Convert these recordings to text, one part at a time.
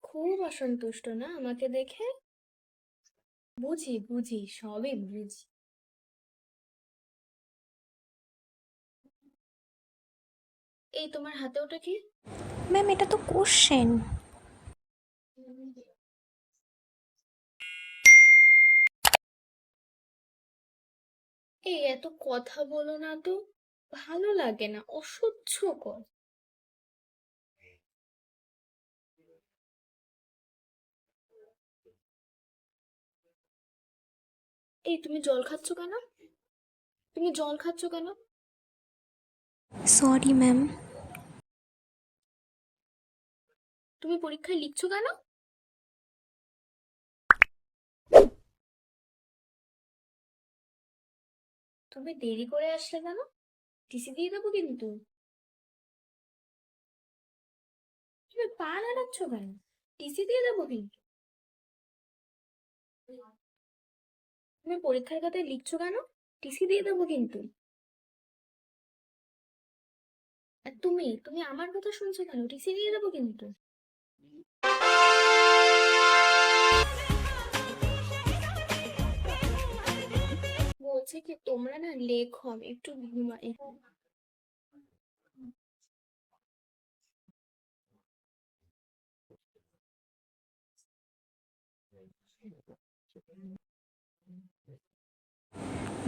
খুব অসন্তুষ্ট না আমাকে দেখে? বুঝি বুঝি, সবই বুঝি। এই তোমার হাতে ওটা কি? ম্যাম, এটা তো কোশ্চেন। এই এত কথা বলো না তো, ভালো লাগে না, অসহ্যকর। এই তুমি জল খাচ্ছ কেন? তুমি জল খাচ্ছ কেন? Sorry ma'am. তুমি পরীক্ষায় লিখছো কেন? তুমি দেরি করে আসলে কেন? টিসি দিয়ে দেবো কিন্তু। তুমি পা নাড়াচ্ছ কেন? টিসি দিয়ে দেবো কিন্তু। তুমি পরীক্ষার খাতায় লিখছো কেন? টিসি দিয়ে দেবো কিন্তু। আর তুমি তুমি আমার কথা শুনছো কেন? টিসি দিয়ে দেবো কিন্তু। বলছে কি তোমরা না লেখো, আমি একটু ঘুমাই।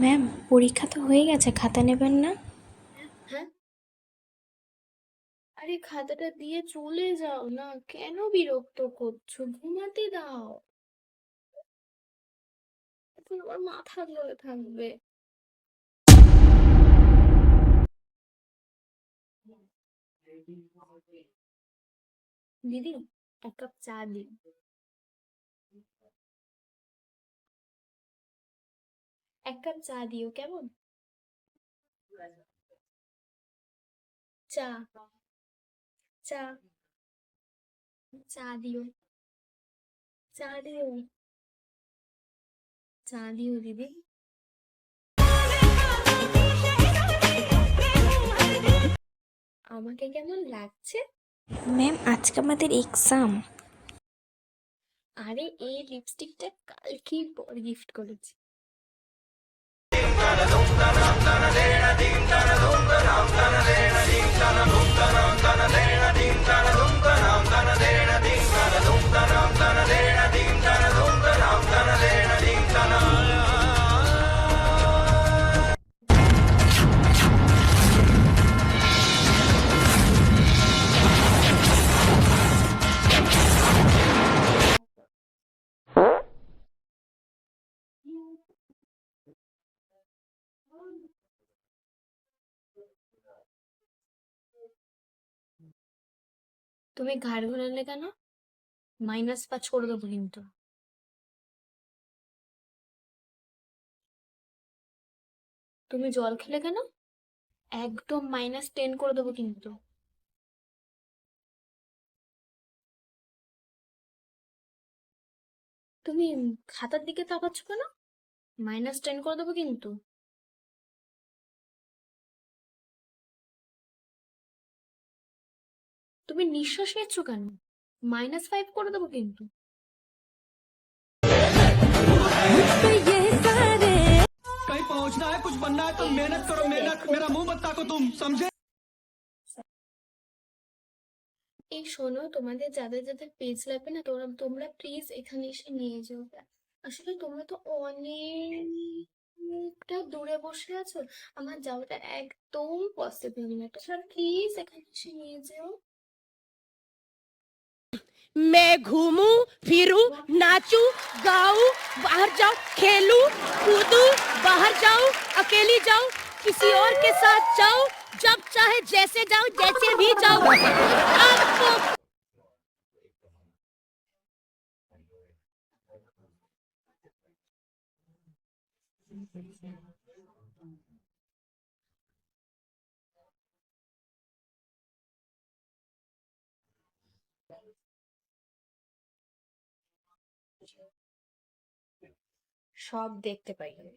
ম্যাম, পরীক্ষা তো হয়ে গেছে, খাতা নেবেন না? হ্যাঁ, আরে খাতাটা দিয়ে চলে যাও না, কেন বিরক্ত করছো? ঘুমাতে দাও। এখন আমার মাথা ধরে থাকবে। দিদি, এক কাপ চা দিন। এক কাপ চা দিও কেমন? চা, চা, চা দিও, চা দিও, চা দিও দিদি। আমাকে কেমন লাগছে? ম্যাম, আজকে আমাদের এক্সাম। আরে এই লিপস্টিকটা কালকেই বর গিফট করেছি। তুমি ঘাড় ঘোরালে কেন? -5 করে দেবো কিন্তু। তুমি জল খেলে কেন? একদম -10 করে দেবো কিন্তু। তুমি খাতার দিকে তাকাচ্ছ কেন? -10 করে দেবো কিন্তু। তুমি নিঃশ্বাস নিচ্ছ কেন? -5 করে দেবো কিন্তু। कहीं पहुंचना है, कुछ बनना है तो এই मेहनत करो, পেজটা मेहनत। দেখো। मेरा मुंह मत ताको, तुम समझे? এই শোনো, তোমাদের যাদের যাদের পেজ লাগবে না, তোমরা তোমরা প্লিজ এখানে এসে নিয়ে যেও। আসলে তোমরা তো অনেকটা দূরে বসে আছো, আমার যাওয়াটা একদম পসিবল না। তো প্লিজ এখানে এসে নিয়ে যেও। मैं घूमूं फिरूं नाचूं गाऊं बाहर जाऊं खेलूं कूदूं बाहर जाऊं अकेली जाऊं किसी और के साथ जाऊं जब चाहे जैसे जाऊं जैसे भी जाऊं आपको সব দেখতে পাই আমি।